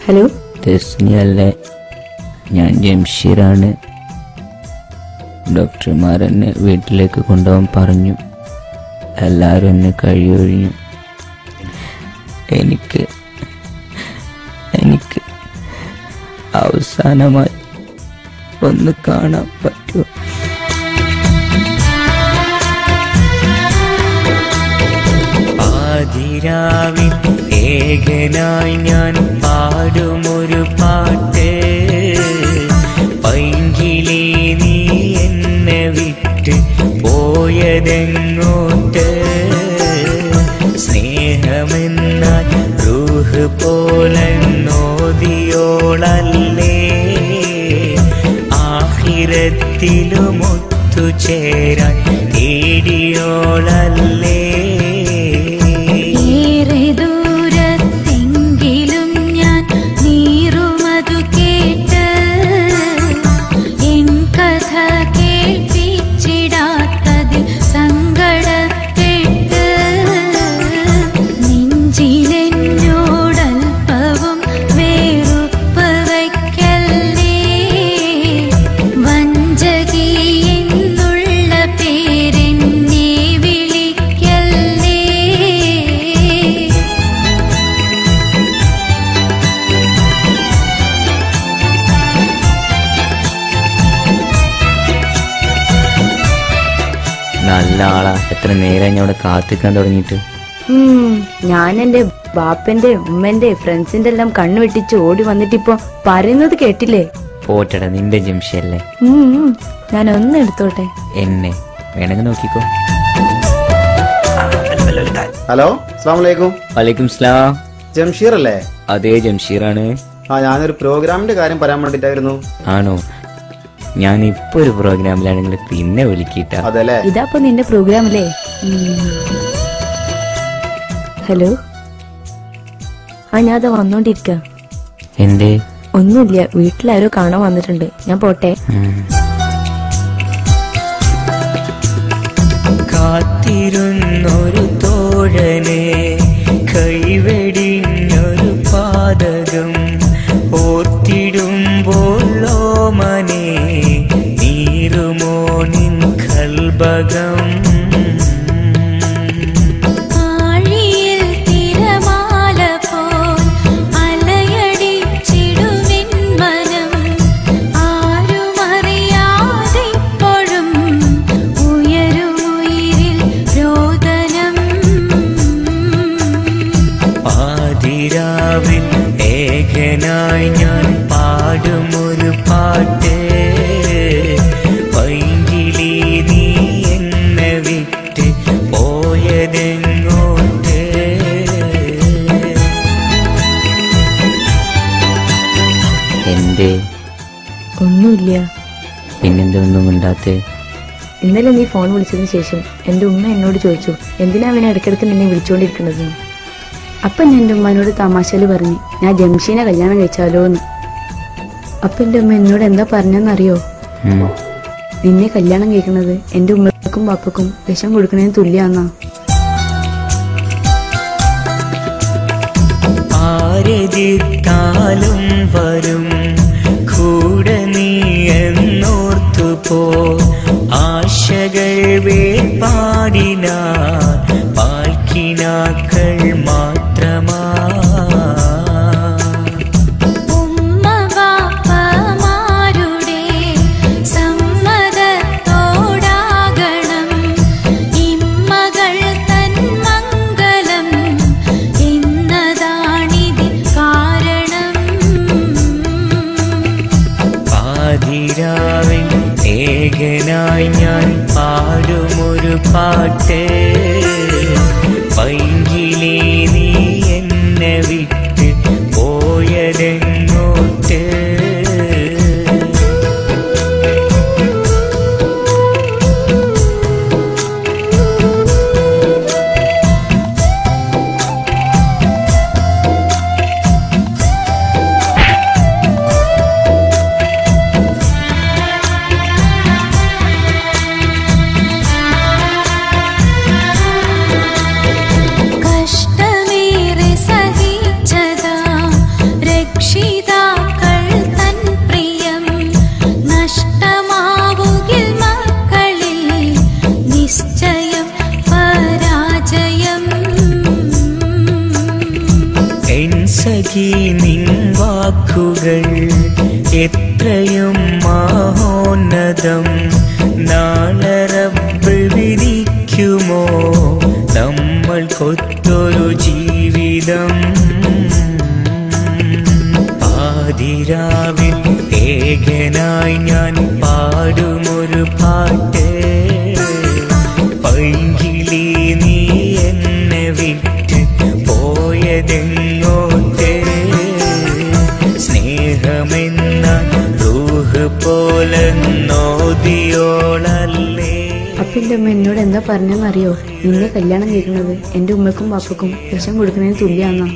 Hello, തെസ്നിയല്ലേ? ഞാൻ ജംഷീറാണ്. ഡോക്ടർമാരെന്നെ വീട്ടിലേക്ക് കൊണ്ടുപോകാൻ പറഞ്ഞു. എല്ലാവരും എന്നെ കഴിയൊഴിഞ്ഞു. എനിക്ക് അവസാനമായി ഒന്ന് കാണാൻ പറ്റുമോ? ആദിരാവിൽ ഏകനായി ഞാൻ പാടുമൊരു പാട്ട്, പൈങ്കിളി നീ എന്നെ വിട്ട് പോയതെങ്ങോട്ട്? സ്നേഹമെന്നാൽ റൂഹ് പോലെന്നോദിയോളല്ലേ, ആഖിറത്തിലും ഒത്തുചേരാൻ തേടിയോളല്ലേ. നല്ല ആളാ. എത്ര നേരം ഞാൻ അവിടെ കാത്തിക്കാൻ തുടങ്ങിയിട്ട്. ഞാൻ എന്റെ ബാപ്പന്റെ ഉമ്മന്റെ ഫ്രണ്ട്സിന്റെ എല്ലാം കണ്ണു വെട്ടിച്ച് ഓടി വന്നിട്ടിപ്പോ പറയുന്നത് കേട്ടില്ലേ? പോട്ടട, നിന്റെ ജംഷിയല്ലേ? ഞാൻ ഒന്ന് എടുത്തോട്ടെ. എന്നെ വേണമെങ്കിൽ നോക്കിക്കോ. ഹലോ, അസ്സലാമു അലൈക്കും. വലൈക്കും സ്ലാം. ജംഷീർ അല്ലേ? അതേ, ജംഷീറാണ്. ഞാനൊരു പ്രോഗ്രാമിന്റെ കാര്യം പറയാൻ വേണ്ടിട്ടായിരുന്നു. ആണോ? ഞാൻ ഇപ്പൊ ഒരു പ്രോഗ്രാമിലാണെങ്കിൽ പിന്നെ വിളിക്കിട്ട. അതല്ലേ? ഇതാപ്പൊ നിന്റെ പ്രോഗ്രാം അല്ലേ? ഹലോ, ഞാൻ അതാ വന്നോണ്ടിരിക്ക. എന്തേ? ഒന്നുമില്ല, വീട്ടിലാരോ കാണാൻ വന്നിട്ടുണ്ട്. ഞാൻ പോട്ടെ. കാത്തിരുന്നൊരു തോഴനെ കൈവെടിഞ്ഞൊരു പാതകം ഓർത്തിടുമ്പോളോ മനെ നീറുമോ നിൻ കൽബകം. ഏകനായി ഞാൻ പാടുമൊരു പാട്ട്, പൈങ്കിളി നീ എന്നെ വിട്ട് പോയതെങ്ങോട്ട്? എന്തേ? ഒന്നുമില്ല. പിന്നെന്താ ഒന്നും ഉണ്ടാത്തേ? ഇന്നലെ നീ ഫോൺ വിളിച്ചതിന് ശേഷം എന്റെ ഉമ്മ എന്നോട് ചോദിച്ചു എന്തിനാ അവനെ ഇടയ്ക്കിടയ്ക്ക് നിന്നെ വിളിച്ചുകൊണ്ടിരിക്കണത്. അപ്പൊ ഞാൻ എന്റെ ഉമ്മാനോട് തമാശയില് പറഞ്ഞു ഞാൻ ജംഷീനെ കല്യാണം കഴിച്ചാലോന്ന്. അപ്പൊ എന്റെ ഉമ്മ എന്നോട് എന്താ പറഞ്ഞെന്നറിയോ? നിന്നെ കല്യാണം കഴിക്കുന്നത് എന്റെ ഉമ്മക്കും പാപ്പക്കും വിഷം കൊടുക്കണതിന് തുല്യാന്നാ. ആരെതിർത്താലും വരും കൂടെ നീ എന്നോർത്തു പോ, ആശകൾ വേർപാടിനാ പാൽക്കിനാക്കൾ മാത്രമാ. ഏകനായി ഞാൻ പാടുമൊരു പാട്ട്, പൈങ്കിളി നീ എന്നെ വിട്ട് പോയതെങ്ങോട്ട്? കഷ്ടമേ എത്രയും മഹോന്നതം നാളെ റബ്ബ് വിധിക്കുമോ നമ്മൾക്കൊത്തൊരു ജീവിതം. പാതിരാവിൽ ഏകനായി ഞാൻ പാടുമൊരു പാട്ട്, പൈങ്കിളി നീ എന്നെ വിട്ട് പോയതെങ്ങോട്ട്. സ്നേഹമെന്ന റൂഹ് പോലെ നോദിയോളല്ലേ. അപ്പൊ എന്റെ അമ്മ എന്നോട് എന്താ പറഞ്ഞെന്നറിയോ? നിന്നെ കല്യാണം കഴിക്കുന്നത് എന്റെ ഉമ്മക്കും പാപ്പക്കും വിഷം കൊടുക്കുന്നതിന് തുല്യാന്നാ.